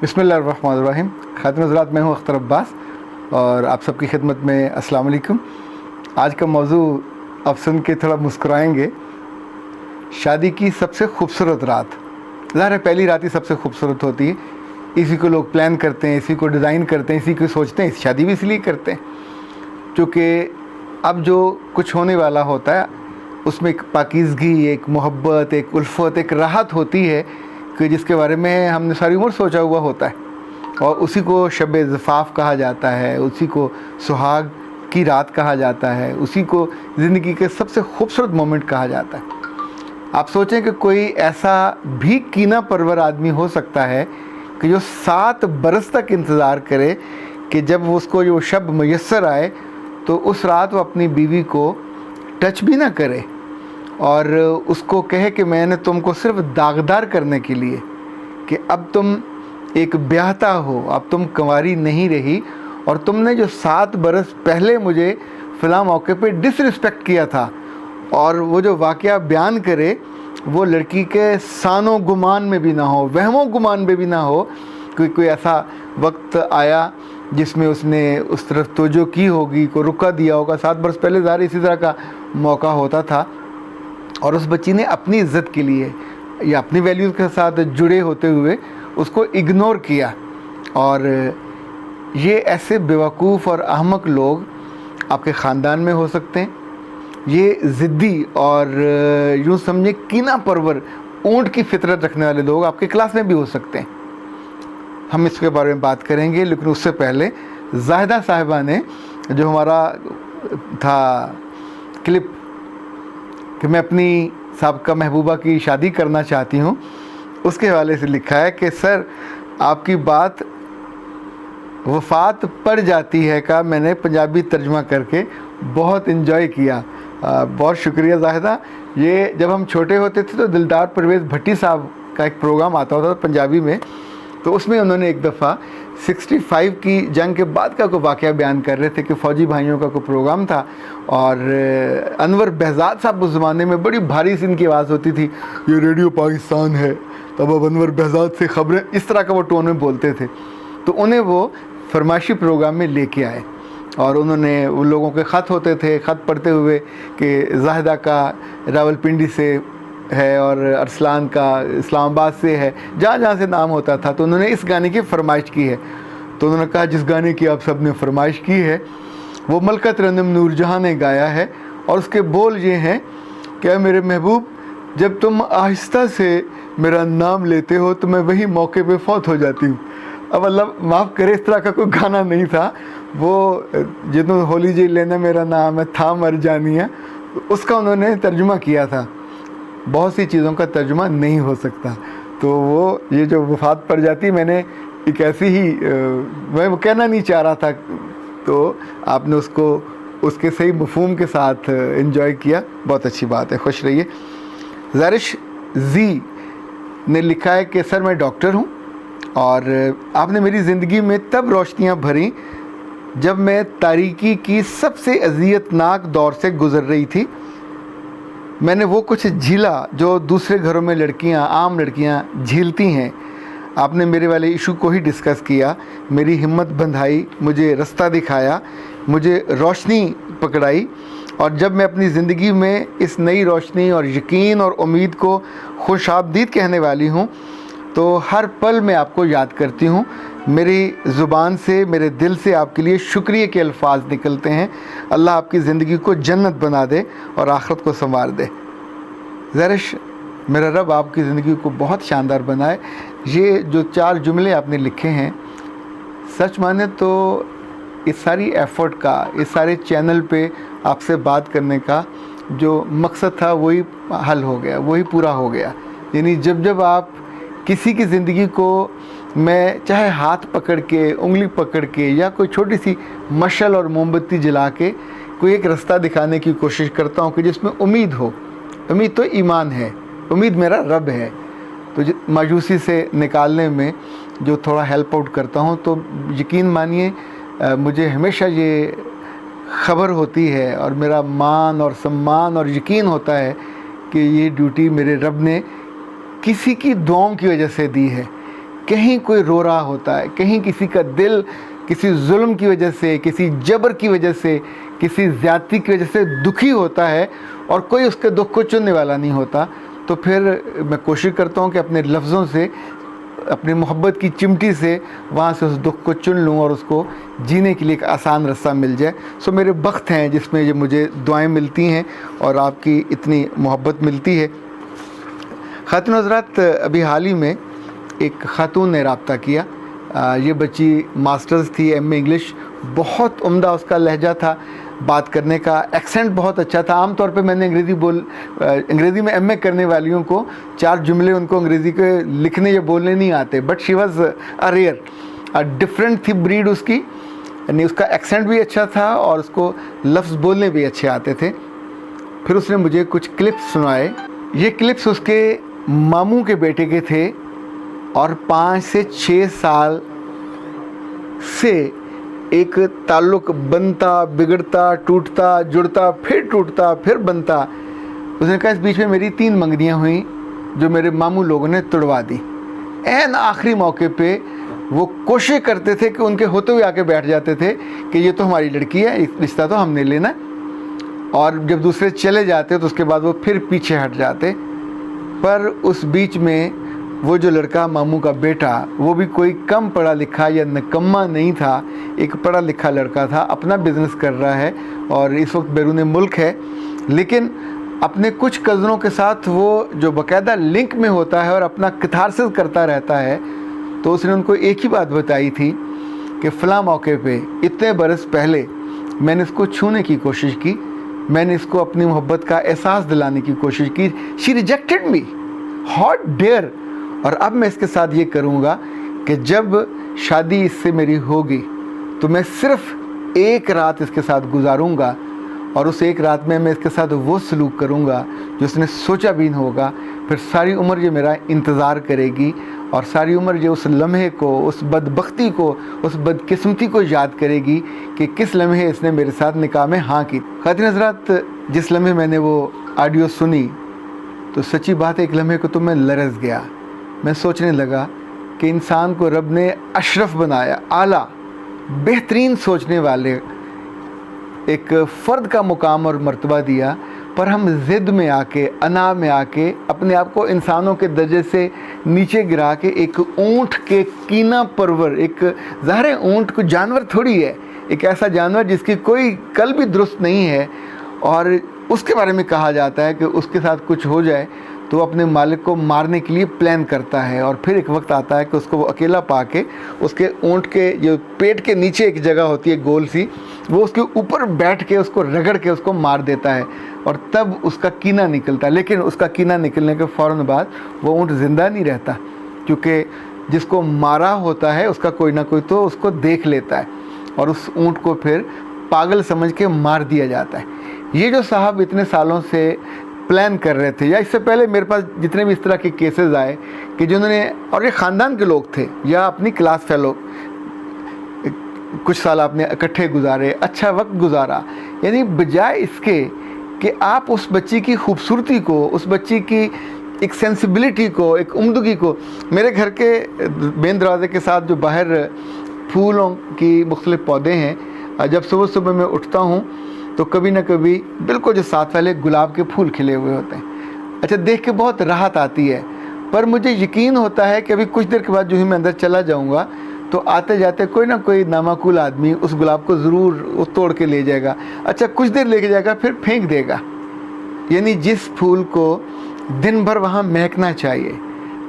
बिस्मिल्लाहिर्रहमानिर्रहीम। खातिन हज़रात, मैं हूँ अख्तर अब्बास और आप सबकी खिदमत में अस्सलाम वालेकुम। आज का मौजू आप सुन के थोड़ा मुस्कुराएंगे। शादी की सबसे खूबसूरत रात, ज़ाहिर है पहली रात ही सबसे खूबसूरत होती है। इसी को लोग प्लान करते हैं, इसी को डिज़ाइन करते हैं, इसी को सोचते हैं। शादी भी इसलिए करते हैं क्योंकि अब जो कुछ होने वाला होता है उसमें एक पाकीज़गी, एक मोहब्बत, एक उल्फत, एक राहत होती है कि जिसके बारे में हमने सारी उम्र सोचा हुआ होता है। और उसी को शब ज़फ़ाफ़ कहा जाता है, उसी को सुहाग की रात कहा जाता है, उसी को ज़िंदगी के सबसे खूबसूरत मोमेंट कहा जाता है। आप सोचें कि कोई ऐसा भी कीना परवर आदमी हो सकता है कि जो 7 बरस तक इंतज़ार करे कि जब उसको जो शब मुयस्सर आए तो उस रात वो अपनी बीवी को टच भी ना करे और उसको कहे कि मैंने तुमको सिर्फ दागदार करने के लिए कि अब तुम एक ब्याहता हो, अब तुम कंवारी नहीं रही और तुमने जो 7 बरस पहले मुझे फ़लाँ मौके पे डिसरिस्पेक्ट किया था, और वो जो वाक़या बयान करे वो लड़की के सानो गुमान में भी ना हो, वहमो गुमान में भी ना हो। कोई ऐसा वक्त आया जिसमें उसने उस तरफ तवज्जो की होगी, को रुका दिया होगा। 7 बरस पहले ज़ाहिर इसी तरह का मौका होता था और उस बच्ची ने अपनी इज़्ज़त के लिए या अपनी वैल्यूज़ के साथ जुड़े होते हुए उसको इग्नोर किया। और ये ऐसे बेवकूफ़ और अहमक लोग आपके ख़ानदान में हो सकते हैं। ये ज़िद्दी और यूँ समझे कीना परवर ऊँट की फितरत रखने वाले लोग आपके क्लास में भी हो सकते हैं। हम इसके बारे में बात करेंगे, लेकिन उससे पहले ज़ाहिदा साहिबा ने जो हमारा था क्लिप कि मैं अपनी साबका महबूबा की शादी करना चाहती हूँ, उसके हवाले से लिखा है कि सर आपकी बात वफ़ात पड़ जाती है का मैंने पंजाबी तर्जुमा करके बहुत इन्जॉय किया। बहुत शुक्रिया ज़ाहिदा। ये जब हम छोटे होते थे तो दिलदार परवेज़ भट्टी साहब का एक प्रोग्राम आता होता था पंजाबी में, तो उसमें उन्होंने एक दफ़ा 65 की जंग के बाद का कोई वाक़या बयान कर रहे थे कि फ़ौजी भाइयों का कोई प्रोग्राम था और अनवर बहज़ाद साहब उस ज़माने में बड़ी भारी सी इनकी आवाज़ होती थी, ये रेडियो पाकिस्तान है, तब अब अनवर बहज़ाद से ख़बरें, इस तरह का वो टोन में बोलते थे। तो उन्हें वो फरमाइशी प्रोग्राम में लेके आए और उन्होंने उन लोगों के ख़त होते थे, ख़त पढ़ते हुए कि ज़ाहिदा का रावलपिंडी से है और अरसलान का इस्लामाबाद से है, जहाँ जहाँ से नाम होता था। तो उन्होंने इस गाने की फरमाइश की है। तो उन्होंने कहा जिस गाने की आप सब ने फरमाइश की है वो मलका तरन्नुम नूरजहाँ ने गाया है और उसके बोल ये हैं, क्या मेरे महबूब जब तुम आहिस्ता से मेरा नाम लेते हो तो मैं वही मौके पे फौत हो जाती हूँ। अब अल्लाह माफ़ करे, इस तरह का कोई गाना नहीं था वो, जितने होली जी लेना मेरा नाम है था मर जानिया, उसका उन्होंने तर्जुमा किया था। बहुत सी चीज़ों का तर्जुमा नहीं हो सकता। तो वो ये जो वफ़ात पड़ जाती, मैंने एक ऐसी ही मैं वो कहना नहीं चाह रहा था, तो आपने उसको उसके सही मफ़हूम के साथ एंजॉय किया, बहुत अच्छी बात है, खुश रहिए। ज़ारिश जी ने लिखा है कि सर मैं डॉक्टर हूँ और आपने मेरी ज़िंदगी में तब रोशनियाँ भरी जब मैं तारीकी की सबसे अज़ियतनाक दौर से गुज़र रही थी। मैंने वो कुछ झीला जो दूसरे घरों में लड़कियां, आम लड़कियां झीलती हैं। आपने मेरे वाले इशू को ही डिस्कस किया, मेरी हिम्मत बंधाई, मुझे रास्ता दिखाया, मुझे रोशनी पकड़ाई। और जब मैं अपनी ज़िंदगी में इस नई रोशनी और यकीन और उम्मीद को खुशाबदीद कहने वाली हूँ तो हर पल मैं आपको याद करती हूँ। मेरी ज़ुबान से, मेरे दिल से आपके लिए शुक्रिया के अल्फाज निकलते हैं। अल्लाह आपकी ज़िंदगी को जन्नत बना दे और आखिरत को संवार दे। ज़ारिश मेरा रब आपकी ज़िंदगी को बहुत शानदार बनाए। ये जो 4 जुमले आपने लिखे हैं, सच माने तो इस सारी एफ़र्ट का, इस सारे चैनल पे आपसे बात करने का जो मकसद था वही हल हो गया, वही पूरा हो गया। यानी जब जब आप किसी की ज़िंदगी को, मैं चाहे हाथ पकड़ के, उंगली पकड़ के या कोई छोटी सी मशल और मोमबत्ती जला के कोई एक रास्ता दिखाने की कोशिश करता हूँ कि जिसमें उम्मीद हो। उम्मीद तो ईमान है, उम्मीद मेरा रब है। तो मायूसी से निकालने में जो थोड़ा हेल्प आउट करता हूँ, तो यकीन मानिए मुझे हमेशा ये ख़बर होती है और मेरा मान और सम्मान और यकीन होता है कि ये ड्यूटी मेरे रब ने किसी की दुआओं की वजह से दी है, कहीं कोई रो रहा होता है, कहीं किसी का दिल किसी जुल्म की वजह से, किसी जबर की वजह से, किसी ज़्यादती की वजह से दुखी होता है और कोई उसके दुख को चुनने वाला नहीं होता, तो फिर मैं कोशिश करता हूँ कि अपने लफ्ज़ों से, अपनी मोहब्बत की चिमटी से वहाँ से उस दुख को चुन लूँ और उसको जीने के लिए एक आसान रास्ता मिल जाए। सो मेरे वक्त हैं जिसमें ये मुझे दुआएं मिलती हैं और आपकी इतनी मोहब्बत मिलती है। ख़ातिन हज़रात, अभी हाल ही में एक ख़ातून ने रब्ता किया। ये बच्ची मास्टर्स थी, एमए इंग्लिश, बहुत उम्दा उसका लहजा था, बात करने का एक्सेंट बहुत अच्छा था। आम तौर पे मैंने अंग्रेज़ी में एमए करने वालियों को 4 जुमले उनको अंग्रेज़ी के लिखने या बोलने नहीं आते, but she was a rare, different थी ब्रीड उसकी, यानी उसका एक्सेंट भी अच्छा था और उसको लफ्ज़ बोलने भी अच्छे आते थे। फिर उसने मुझे कुछ क्लिप्स सुनाए। ये क्लिप्स उसके मामू के बेटे के थे और 5 से 6 साल से एक ताल्लुक़ बनता, बिगड़ता, टूटता, जुड़ता, फिर टूटता, फिर बनता। उसने कहा इस बीच में मेरी 3 मंगनियाँ हुई जो मेरे मामू लोगों ने तुड़वा दी। ऐन आखिरी मौके पे वो कोशिश करते थे कि उनके होते हुए आके बैठ जाते थे कि ये तो हमारी लड़की है, रिश्ता तो हमने लेना, और जब दूसरे चले जाते तो उसके बाद वो फिर पीछे हट जाते। पर उस बीच में वो जो लड़का, मामू का बेटा, वो भी कोई कम पढ़ा लिखा या निकम्मा नहीं था, एक पढ़ा लिखा लड़का था, अपना बिज़नेस कर रहा है और इस वक्त बैरून मुल्क है, लेकिन अपने कुछ कज़नों के साथ वो जो बाकायदा लिंक में होता है और अपना कैथारसिस करता रहता है। तो उसने उनको एक ही बात बताई थी कि फ़लाँ मौके पे इतने बरस पहले मैंने इसको छूने की कोशिश की, मैंने इसको अपनी मोहब्बत का एहसास दिलाने की कोशिश की, she rejected me, how dare. और अब मैं इसके साथ ये करूँगा कि जब शादी इससे मेरी होगी तो मैं सिर्फ़ एक रात इसके साथ गुजारूँगा और उस एक रात में मैं इसके साथ वो सलूक करूँगा जो उसने सोचा भी नहीं होगा। फिर सारी उम्र ये मेरा इंतज़ार करेगी और सारी उम्र ये उस लम्हे को, उस बदबख्ती को, उस बदकिस्मती को याद करेगी कि किस लम्हे इसने मेरे साथ निकाह में हाँ की। ख़ातिन हज़रात, जिस लम्हे मैंने वो ऑडियो सुनी तो सच्ची बात है, एक लम्हे को तो मैं लरज़ गया। मैं सोचने लगा कि इंसान को रब ने अशरफ बनाया, आला, बेहतरीन सोचने वाले एक फ़र्द का मुकाम और मर्तबा दिया, पर हम ज़िद में आके, अना में आके अपने आप को इंसानों के दर्जे से नीचे गिरा के एक ऊँट के कीना परवर, एक ज़ाहिर है ऊँट को जानवर थोड़ी है, एक ऐसा जानवर जिसकी कोई कल भी दुरुस्त नहीं है और उसके बारे में कहा जाता है कि उसके साथ कुछ हो जाए तो अपने मालिक को मारने के लिए प्लान करता है और फिर एक वक्त आता है कि उसको वो अकेला पाके उसके ऊँट के जो पेट के नीचे एक जगह होती है गोल सी, वो उसके ऊपर बैठ के उसको रगड़ के उसको मार देता है और तब उसका कीना निकलता है। लेकिन उसका कीना निकलने के फ़ौरन बाद वो ऊँट ज़िंदा नहीं रहता, क्योंकि जिसको मारा होता है उसका कोई ना कोई तो उसको देख लेता है और उस ऊँट को फिर पागल समझ के मार दिया जाता है। ये जो साहब इतने सालों से प्लान कर रहे थे, या इससे पहले मेरे पास जितने भी इस तरह के केसेस आए कि जिन्होंने, और ये ख़ानदान के लोग थे या अपनी क्लास फेलो, कुछ साल आपने इकट्ठे गुजारे, अच्छा वक्त गुजारा, यानी बजाय इसके कि आप उस बच्ची की खूबसूरती को, उस बच्ची की एक सेंसिबिलिटी को, एक उम्दगी को, मेरे घर के मेन दरवाज़े के साथ जो बाहर फूलों की मुख्तलिफ़ पौधे हैं, जब सुबह सुबह मैं उठता हूँ तो कभी ना कभी बिल्कुल जो साथ वाले गुलाब के फूल खिले हुए होते हैं। अच्छा, देख के बहुत राहत आती है, पर मुझे यकीन होता है कि अभी कुछ देर के बाद जो ही मैं अंदर चला जाऊंगा तो आते जाते कोई ना कोई नामाकूल आदमी उस गुलाब को ज़रूर तोड़ के ले जाएगा। अच्छा, कुछ देर लेके जाएगा फिर फेंक देगा। यानी जिस फूल को दिन भर वहाँ महकना चाहिए,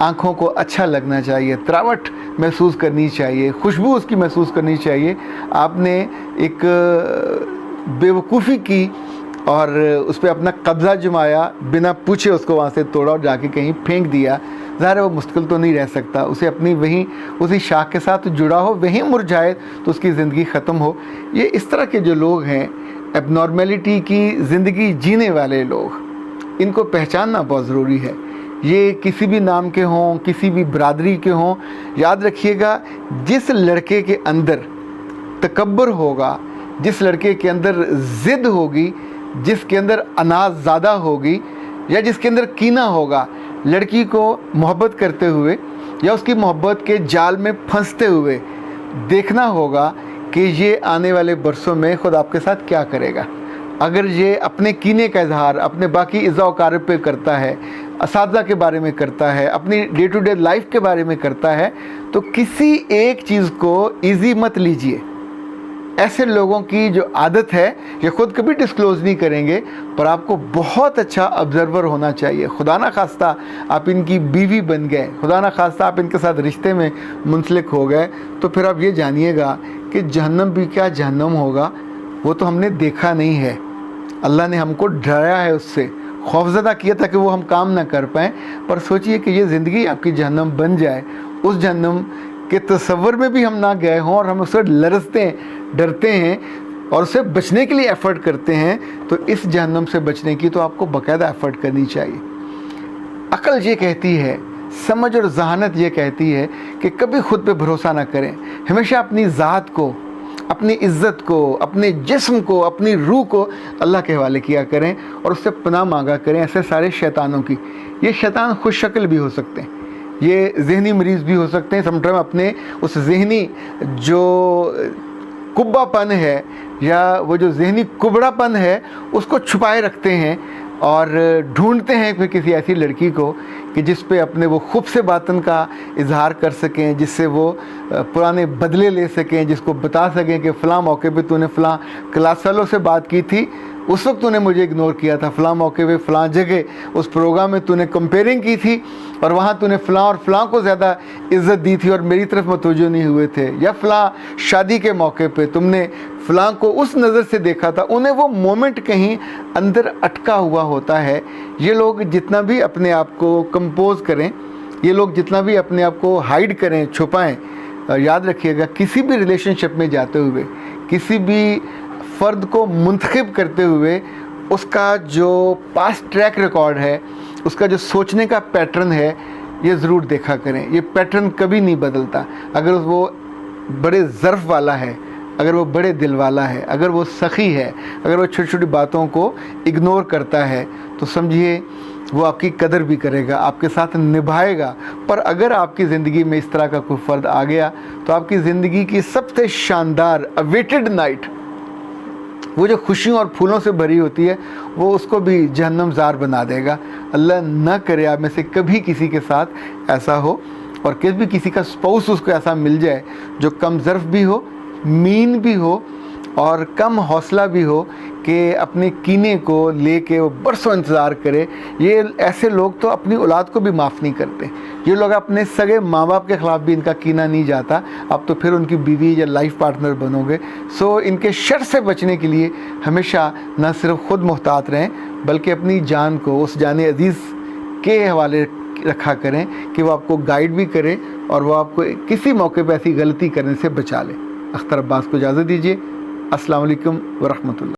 आँखों को अच्छा लगना चाहिए, तरावट महसूस करनी चाहिए, खुशबू उसकी महसूस करनी चाहिए, आपने एक बेवकूफ़ी की और उस पर अपना कब्ज़ा जमाया, बिना पूछे उसको वहाँ से तोड़ा और जाके कहीं फेंक दिया। ज़ाहिर है वो मुश्किल तो नहीं रह सकता, उसे अपनी वहीं उसी शाख के साथ जुड़ा हो, वहीं मुरझाए तो उसकी ज़िंदगी ख़त्म हो। ये इस तरह के जो लोग हैं, एबनॉर्मेलिटी की ज़िंदगी जीने वाले लोग, इनको पहचानना बहुत ज़रूरी है। ये किसी भी नाम के हों, किसी भी बरादरी के हों, याद रखिएगा, जिस लड़के के अंदर तकब्बर होगा, जिस लड़के के अंदर ज़िद होगी, जिसके अंदर अनाज ज़्यादा होगी, या जिसके अंदर कीना होगा, लड़की को मोहब्बत करते हुए या उसकी मोहब्बत के जाल में फंसते हुए देखना होगा कि ये आने वाले बरसों में खुद आपके साथ क्या करेगा। अगर ये अपने कीने का इजहार अपने बाकी इज़्ज़ा वक़ारत पे करता है, असातिज़ा के बारे में करता है, अपनी डे टू डे लाइफ के बारे में करता है, तो किसी एक चीज़ को ईज़ी मत लीजिए। ऐसे लोगों की जो आदत है ये ख़ुद कभी डिस्क्लोज़ नहीं करेंगे, पर आपको बहुत अच्छा ऑब्ज़र्वर होना चाहिए। खुदा ना खास्ता आप इनकी बीवी बन गए, खुदा ना खास्ता आप इनके साथ रिश्ते में मुंसलिक हो गए, तो फिर आप ये जानिएगा कि जहन्नम भी क्या जहन्नम होगा वो तो हमने देखा नहीं है। अल्लाह ने हमको डराया है, उससे खौफज़दा किया था कि वो हम काम ना कर पाएँ। पर सोचिए कि ये ज़िंदगी आपकी जहन्नम बन जाए, उस जहन्नम के तसव्वुर में भी हम ना गए हों और हम उससे लरजते हैं, डरते हैं और उससे बचने के लिए एफ़र्ट करते हैं, तो इस जहन्नम से बचने की तो आपको बाकायदा एफ़र्ट करनी चाहिए। अक्ल ये कहती है, समझ और ज़हानत ये कहती है कि कभी खुद पे भरोसा ना करें। हमेशा अपनी ज़ात को, अपनी इज़्ज़त को, अपने जिस्म को, अपनी रूह को अल्लाह के हवाले किया करें और उससे पनाह मांगा करें ऐसे सारे शैतानों की। ये शैतान खुश शक्ल भी हो सकते हैं, ये ज़हनी मरीज़ भी हो सकते हैं। समटाइम अपने उस ज़हनी जो कुब्बापन है या वो जो ज़हनी कुबड़ापन है उसको छुपाए रखते हैं और ढूंढते हैं फिर किसी ऐसी लड़की को कि जिस पे अपने वो खूब से बातन का इजहार कर सकें, जिससे वो पुराने बदले ले सकें, जिसको बता सकें कि फ़लाँ मौके पे तूने फ़लाँ क्लास वालों से बात की थी, उस वक्त तूने मुझे इग्नोर किया था, फ़लाँ मौके पे फ़लाँ जगह उस प्रोग्राम में तूने कंपेयरिंग की थी और वहाँ तूने फ़लाँ और फ़लाँ को ज़्यादा इज़्ज़त दी थी और मेरी तरफ मतवज्जो नहीं हुए थे, या फ़लाँ शादी के मौके पे तुमने फ़लाँ को उस नज़र से देखा था। उन्हें वो मोमेंट कहीं अंदर अटका हुआ होता है। ये लोग जितना भी अपने आप को कंपोज़ करें, ये लोग जितना भी अपने आप को हाइड करें, छुपाएं, याद रखिएगा किसी भी रिलेशनशिप में जाते हुए, किसी भी फ़र्द को मुंतखब करते हुए उसका जो पास्ट ट्रैक रिकॉर्ड है, उसका जो सोचने का पैटर्न है, ये ज़रूर देखा करें। ये पैटर्न कभी नहीं बदलता। अगर वो बड़े ज़र्फ़ वाला है, अगर वो बड़े दिल वाला है, अगर वो सखी है, अगर वो छोटी छोटी बातों को इग्नोर करता है, तो समझिए वो आपकी कदर भी करेगा, आपके साथ निभाएगा। पर अगर आपकी ज़िंदगी में इस तरह का कोई फ़र्द आ गया तो आपकी ज़िंदगी की सबसे शानदार अवेटेड नाइट, वो जो खुशियों और फूलों से भरी होती है, वो उसको भी जहन्नमज़ार बना देगा। अल्लाह न करे आप में से कभी किसी के साथ ऐसा हो, और किसी का स्पाउस उसको ऐसा मिल जाए जो कम ज़र्फ़ भी हो, मीन भी हो और कम हौसला भी हो कि अपने कीने को लेके वो बरसों इंतज़ार करे। ये ऐसे लोग तो अपनी औलाद को भी माफ़ नहीं करते। ये लोग अपने सगे माँ बाप के ख़िलाफ़ भी इनका कीना नहीं जाता, अब तो फिर उनकी बीवी या लाइफ पार्टनर बनोगे। सो इनके शर से बचने के लिए हमेशा न सिर्फ ख़ुद मुहतात रहें, बल्कि अपनी जान को उस जाने अज़ीज़ के हवाले रखा करें कि वो आपको गाइड भी करे और वो आपको किसी मौके पर ऐसी गलती करने से बचा ले। अख्तर अब्बास को इजाज़त दीजिए। अस्सलाम वालेकुम व रहमतुल्लाह।